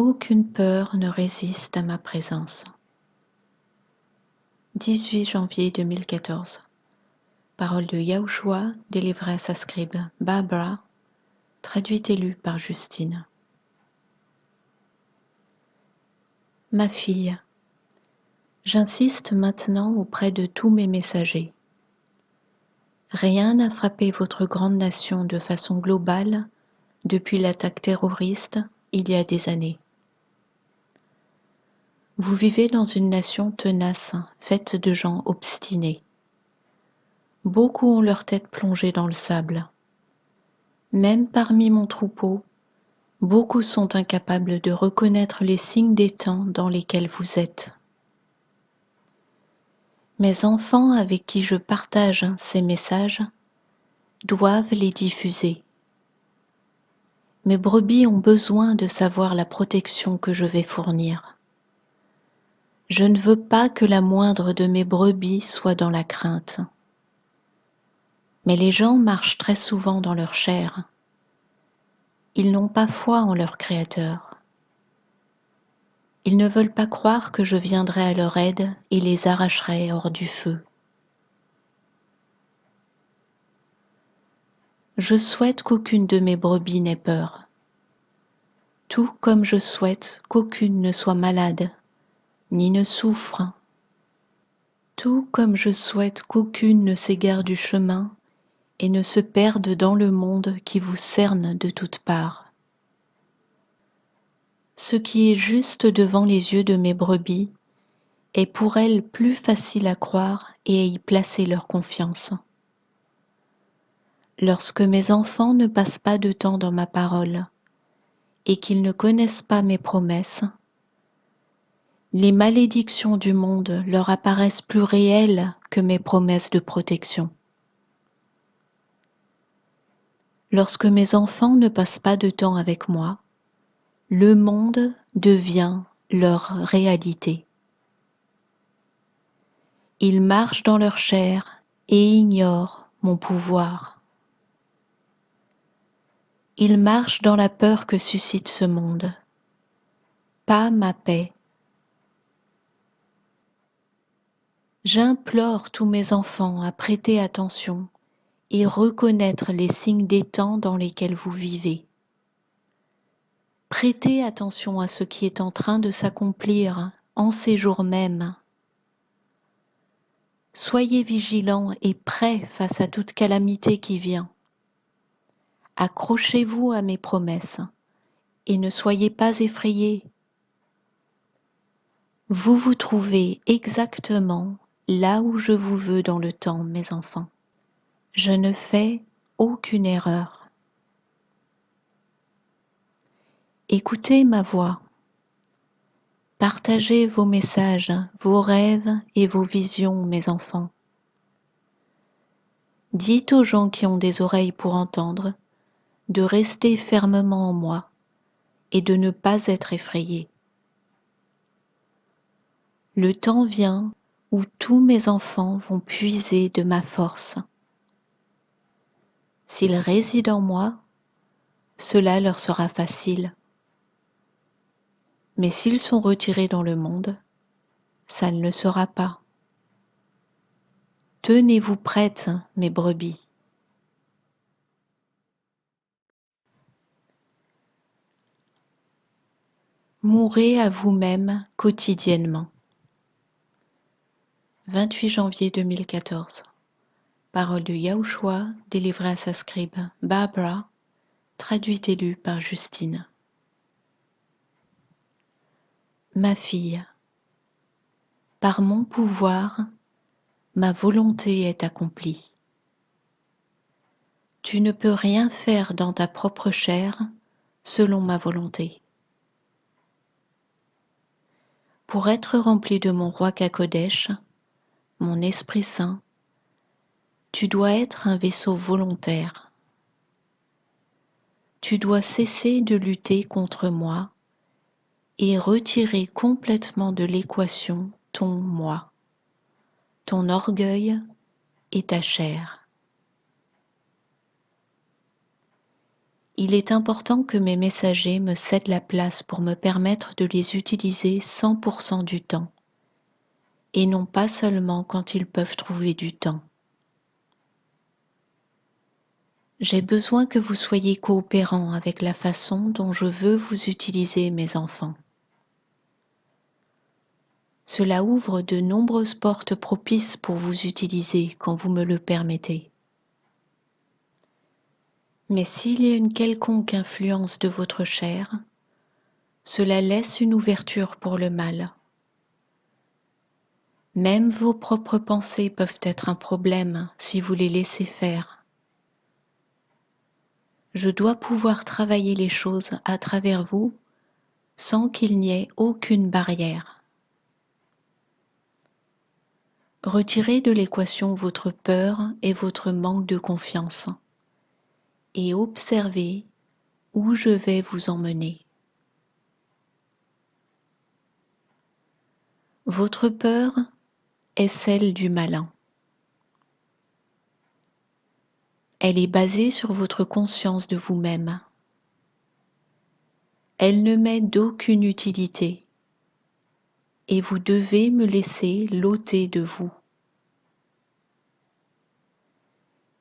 Aucune peur ne résiste à ma présence. 18 janvier 2014. Parole de Yahushua délivrée à sa scribe Barbara, traduite et lue par Justine. Ma fille, j'insiste maintenant auprès de tous mes messagers. Rien n'a frappé votre grande nation de façon globale depuis l'attaque terroriste il y a des années. Vous vivez dans une nation tenace, faite de gens obstinés. Beaucoup ont leur tête plongée dans le sable. Même parmi mon troupeau, beaucoup sont incapables de reconnaître les signes des temps dans lesquels vous êtes. Mes enfants avec qui je partage ces messages doivent les diffuser. Mes brebis ont besoin de savoir la protection que je vais fournir. Je ne veux pas que la moindre de mes brebis soit dans la crainte. Mais les gens marchent très souvent dans leur chair. Ils n'ont pas foi en leur Créateur. Ils ne veulent pas croire que je viendrai à leur aide et les arracherai hors du feu. Je souhaite qu'aucune de mes brebis n'ait peur, tout comme je souhaite qu'aucune ne soit malade, ni ne souffre, tout comme je souhaite qu'aucune ne s'égare du chemin et ne se perde dans le monde qui vous cerne de toutes parts. Ce qui est juste devant les yeux de mes brebis est pour elles plus facile à croire et à y placer leur confiance. Lorsque mes enfants ne passent pas de temps dans ma parole et qu'ils ne connaissent pas mes promesses, les malédictions du monde leur apparaissent plus réelles que mes promesses de protection. Lorsque mes enfants ne passent pas de temps avec moi, le monde devient leur réalité. Ils marchent dans leur chair et ignorent mon pouvoir. Ils marchent dans la peur que suscite ce monde, pas ma paix. J'implore tous mes enfants à prêter attention et reconnaître les signes des temps dans lesquels vous vivez. Prêtez attention à ce qui est en train de s'accomplir en ces jours mêmes. Soyez vigilants et prêts face à toute calamité qui vient. Accrochez-vous à mes promesses et ne soyez pas effrayés. Vous vous trouvez exactement là où je vous veux dans le temps, mes enfants. Je ne fais aucune erreur. Écoutez ma voix. Partagez vos messages, vos rêves et vos visions, mes enfants. Dites aux gens qui ont des oreilles pour entendre de rester fermement en moi et de ne pas être effrayés. Le temps vient où tous mes enfants vont puiser de ma force. S'ils résident en moi, cela leur sera facile. Mais s'ils sont retirés dans le monde, ça ne le sera pas. Tenez-vous prêtes, mes brebis. Mourez à vous-même quotidiennement. 28 janvier 2014. Parole de Yahushua délivrée à sa scribe Barbara, traduite et lue par Justine. Ma fille, par mon pouvoir, ma volonté est accomplie. Tu ne peux rien faire dans ta propre chair selon ma volonté. Pour être rempli de mon roi Kakodesh, mon Esprit Saint, tu dois être un vaisseau volontaire. Tu dois cesser de lutter contre moi et retirer complètement de l'équation ton moi, ton orgueil et ta chair. Il est important que mes messagers me cèdent la place pour me permettre de les utiliser 100% du temps, et non pas seulement quand ils peuvent trouver du temps. J'ai besoin que vous soyez coopérants avec la façon dont je veux vous utiliser, mes enfants. Cela ouvre de nombreuses portes propices pour vous utiliser quand vous me le permettez. Mais s'il y a une quelconque influence de votre chair, cela laisse une ouverture pour le mal. Même vos propres pensées peuvent être un problème si vous les laissez faire. Je dois pouvoir travailler les choses à travers vous sans qu'il n'y ait aucune barrière. Retirez de l'équation votre peur et votre manque de confiance et observez où je vais vous emmener. Votre peur est celle du malin. Elle est basée sur votre conscience de vous-même. Elle ne m'est d'aucune utilité et vous devez me laisser l'ôter de vous.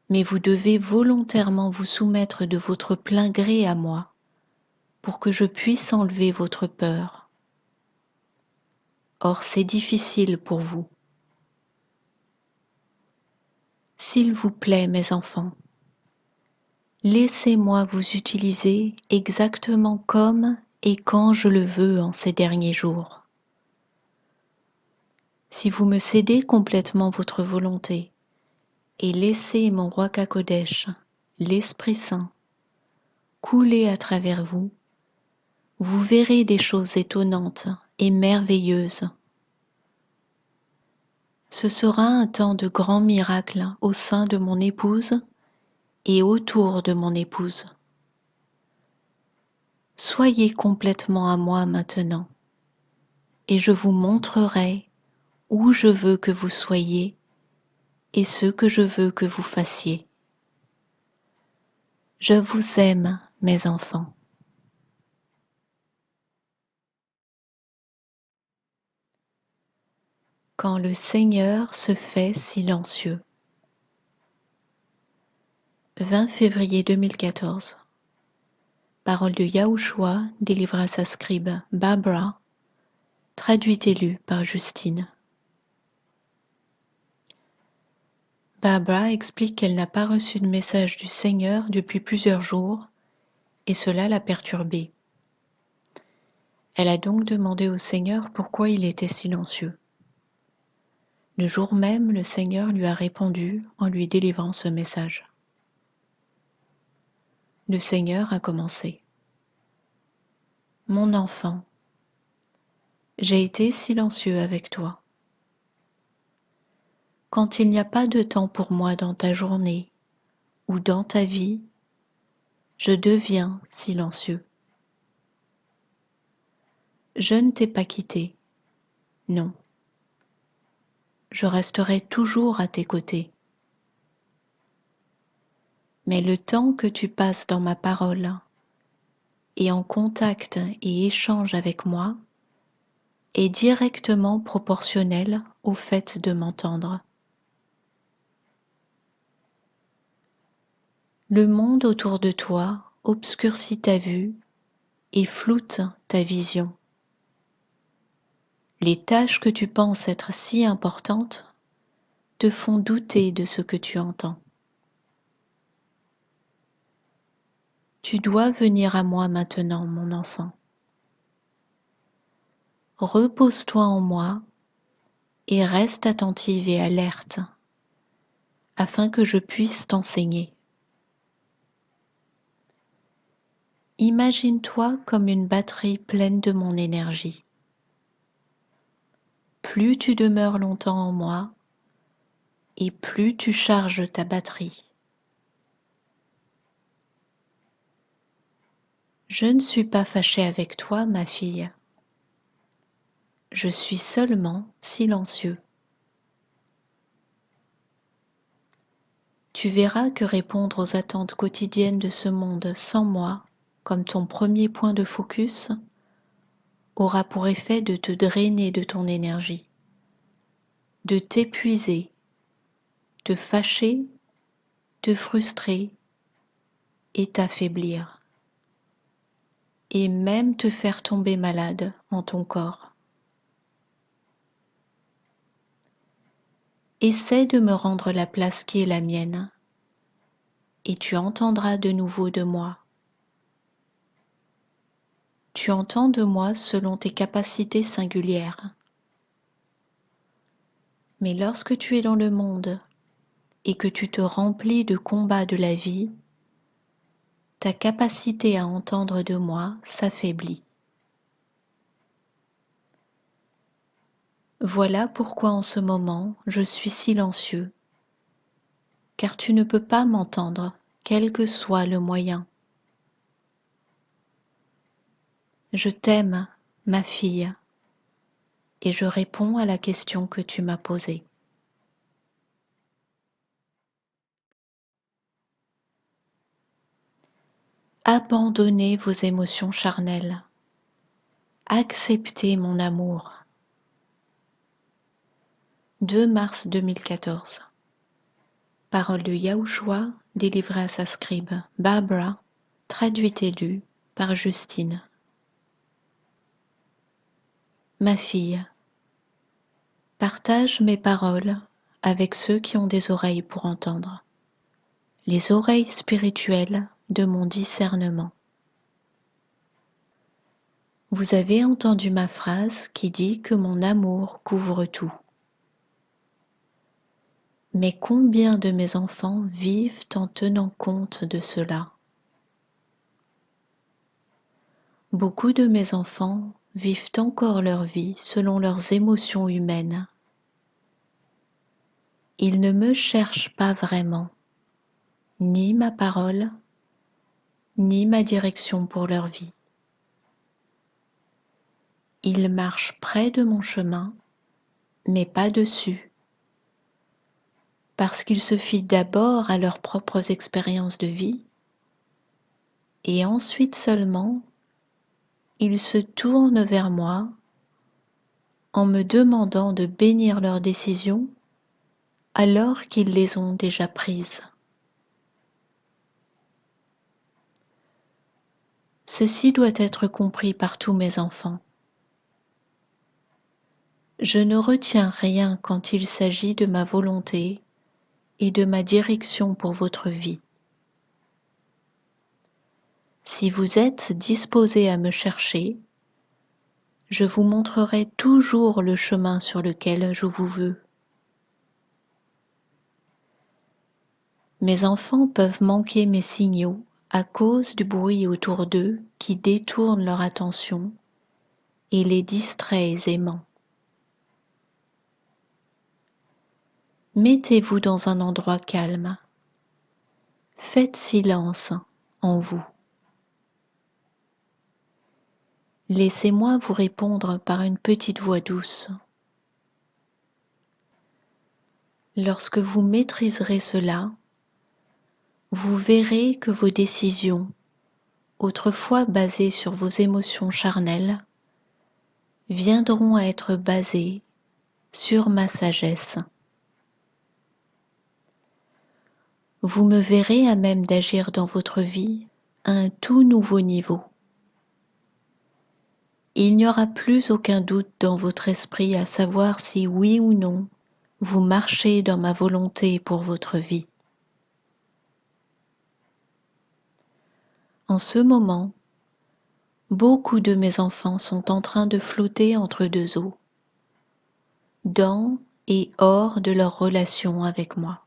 Mais vous devez volontairement vous soumettre de votre plein gré à moi pour que je puisse enlever votre peur. Or, c'est difficile pour vous. S'il vous plaît, mes enfants, laissez-moi vous utiliser exactement comme et quand je le veux en ces derniers jours. Si vous me cédez complètement votre volonté et laissez mon roi Kakodesh, l'Esprit Saint, couler à travers vous, vous verrez des choses étonnantes et merveilleuses. Ce sera un temps de grands miracles au sein de mon épouse et autour de mon épouse. Soyez complètement à moi maintenant, et je vous montrerai où je veux que vous soyez et ce que je veux que vous fassiez. Je vous aime, mes enfants. Quand le Seigneur se fait silencieux. 20 février 2014. Parole de Yahushua délivrée à sa scribe Barbara, traduite et lue par Justine. Barbara explique qu'elle n'a pas reçu de message du Seigneur depuis plusieurs jours et cela l'a perturbée. Elle a donc demandé au Seigneur pourquoi il était silencieux. Le jour même, le Seigneur lui a répondu en lui délivrant ce message. Le Seigneur a commencé. Mon enfant, j'ai été silencieux avec toi. Quand il n'y a pas de temps pour moi dans ta journée ou dans ta vie, je deviens silencieux. Je ne t'ai pas quitté, non. Je resterai toujours à tes côtés. Mais le temps que tu passes dans ma parole et en contact et échange avec moi est directement proportionnel au fait de m'entendre. Le monde autour de toi obscurcit ta vue et floute ta vision. Les tâches que tu penses être si importantes te font douter de ce que tu entends. Tu dois venir à moi maintenant, mon enfant. Repose-toi en moi et reste attentive et alerte afin que je puisse t'enseigner. Imagine-toi comme une batterie pleine de mon énergie. Plus tu demeures longtemps en moi, et plus tu charges ta batterie. Je ne suis pas fâchée avec toi, ma fille. Je suis seulement silencieux. tu verras que répondre aux attentes quotidiennes de ce monde sans moi, comme ton premier point de focus, aura pour effet de te drainer de ton énergie, de t'épuiser, te fâcher, te frustrer et t'affaiblir, et même te faire tomber malade en ton corps. Essaie de me rendre la place qui est la mienne, et tu entendras de nouveau de moi. Tu entends de moi selon tes capacités singulières. Mais lorsque tu es dans le monde et que tu te remplis de combats de la vie, ta capacité à entendre de moi s'affaiblit. Voilà pourquoi en ce moment je suis silencieux, car tu ne peux pas m'entendre, quel que soit le moyen. Je t'aime, ma fille, et je réponds à la question que tu m'as posée. Abandonnez vos émotions charnelles. Acceptez mon amour. 2 mars 2014. Parole de Yahushua délivrée à sa scribe Barbara, traduite et lue par Justine. Ma fille, partage mes paroles avec ceux qui ont des oreilles pour entendre, les oreilles spirituelles de mon discernement. Vous avez entendu ma phrase qui dit que mon amour couvre tout. Mais combien de mes enfants vivent en tenant compte de cela? Beaucoup de mes enfants vivent encore leur vie selon leurs émotions humaines. Ils ne me cherchent pas vraiment, ni ma parole, ni ma direction pour leur vie. Ils marchent près de mon chemin, mais pas dessus, parce qu'ils se fient d'abord à leurs propres expériences de vie, et ensuite seulement, ils se tournent vers moi en me demandant de bénir leurs décisions alors qu'ils les ont déjà prises. Ceci doit être compris par tous mes enfants. Je ne retiens rien quand il s'agit de ma volonté et de ma direction pour votre vie. Si vous êtes disposés à me chercher, je vous montrerai toujours le chemin sur lequel je vous veux. Mes enfants peuvent manquer mes signaux à cause du bruit autour d'eux qui détourne leur attention et les distrait aisément. Mettez-vous dans un endroit calme. Faites silence en vous. Laissez-moi vous répondre par une petite voix douce. Lorsque vous maîtriserez cela, vous verrez que vos décisions, autrefois basées sur vos émotions charnelles, viendront à être basées sur ma sagesse. Vous me verrez à même d'agir dans votre vie à un tout nouveau niveau. Il n'y aura plus aucun doute dans votre esprit à savoir si oui ou non vous marchez dans ma volonté pour votre vie. En ce moment, beaucoup de mes enfants sont en train de flotter entre deux eaux, dans et hors de leur relation avec moi.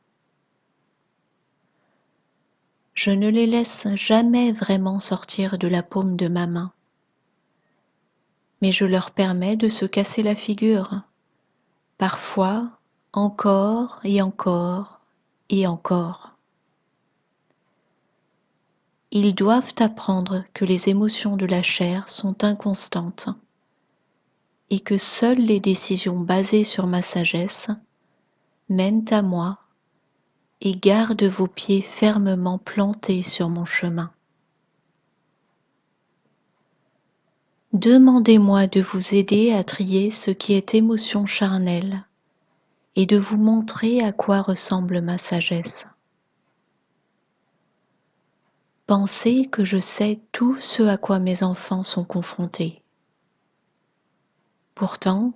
Je ne les laisse jamais vraiment sortir de la paume de ma main, mais je leur permets de se casser la figure, parfois encore et encore et encore. Ils doivent apprendre que les émotions de la chair sont inconstantes et que seules les décisions basées sur ma sagesse mènent à moi et garde vos pieds fermement plantés sur mon chemin. Demandez-moi de vous aider à trier ce qui est émotion charnelle et de vous montrer à quoi ressemble ma sagesse. Pensez que je sais tout ce à quoi mes enfants sont confrontés. Pourtant,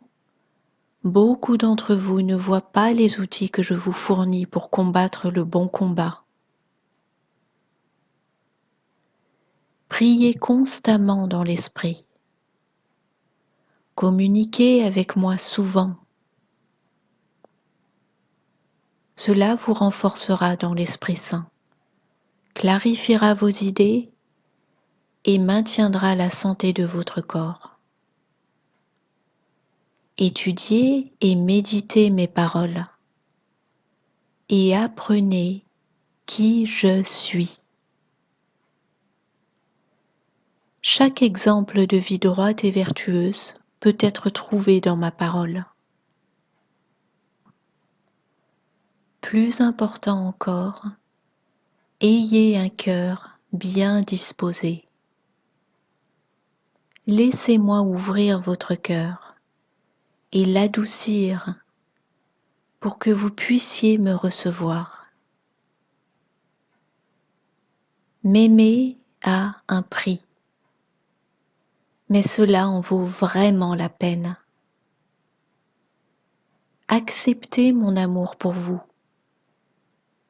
beaucoup d'entre vous ne voient pas les outils que je vous fournis pour combattre le bon combat. Priez constamment dans l'esprit. Communiquez avec moi souvent. Cela vous renforcera dans l'Esprit Saint, clarifiera vos idées et maintiendra la santé de votre corps. Étudiez et méditez mes paroles et apprenez qui je suis. Chaque exemple de vie droite et vertueuse peut être trouvé dans ma parole. Plus important encore, ayez un cœur bien disposé. Laissez-moi ouvrir votre cœur et l'adoucir pour que vous puissiez me recevoir. M'aimer a un prix, mais cela en vaut vraiment la peine. Acceptez mon amour pour vous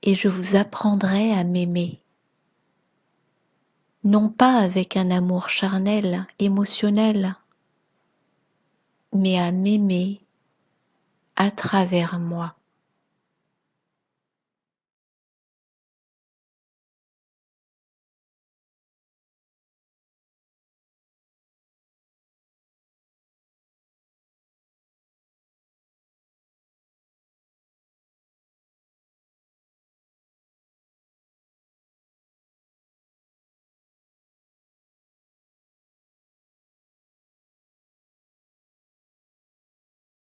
et je vous apprendrai à m'aimer. Non pas avec un amour charnel, émotionnel, mais à m'aimer à travers moi.